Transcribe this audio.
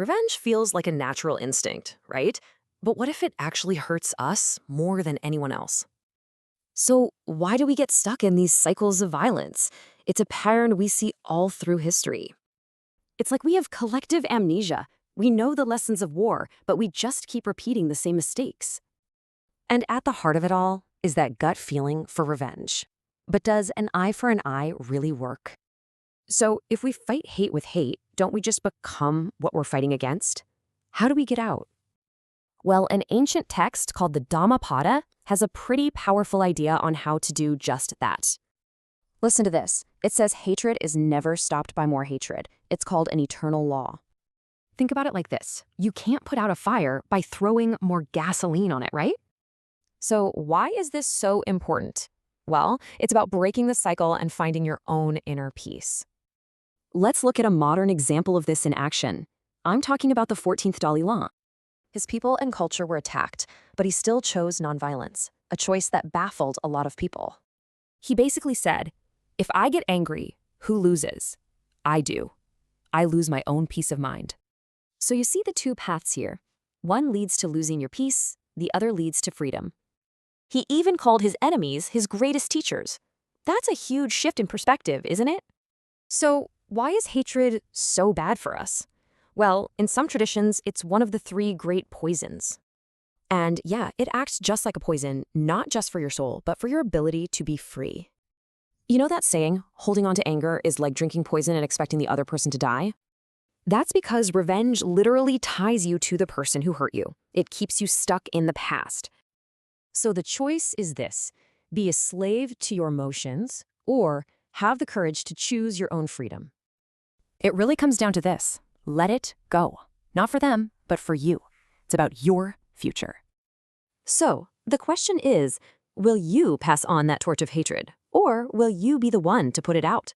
Revenge feels like a natural instinct, right? But what if it actually hurts us more than anyone else? So, why do we get stuck in these cycles of violence? It's a pattern we see all through history. It's like we have collective amnesia. We know the lessons of war, but we just keep repeating the same mistakes. And at the heart of it all is that gut feeling for revenge. But does an eye for an eye really work? So, if we fight hate with hate, don't we just become what we're fighting against? How do we get out? Well, an ancient text called the Dhammapada has a pretty powerful idea on how to do just that. Listen to this. It says hatred is never stopped by more hatred. It's called an eternal law. Think about it like this. You can't put out a fire by throwing more gasoline on it, right? So why is this so important? Well, it's about breaking the cycle and finding your own inner peace. Let's look at a modern example of this in action. I'm talking about the 14th Dalai Lama. His people and culture were attacked, but he still chose nonviolence, a choice that baffled a lot of people. He basically said, if I get angry, who loses? I do. I lose my own peace of mind. So you see the two paths here. One leads to losing your peace, the other leads to freedom. He even called his enemies his greatest teachers. That's a huge shift in perspective, isn't it? So why is hatred so bad for us? Well, in some traditions, it's one of the three great poisons. And yeah, it acts just like a poison, not just for your soul, but for your ability to be free. You know that saying, holding on to anger is like drinking poison and expecting the other person to die? That's because revenge literally ties you to the person who hurt you. It keeps you stuck in the past. So the choice is this: be a slave to your emotions or have the courage to choose your own freedom. It really comes down to this. Let it go. Not for them, but for you. It's about your future. So, the question is, will you pass on that torch of hatred? Or will you be the one to put it out?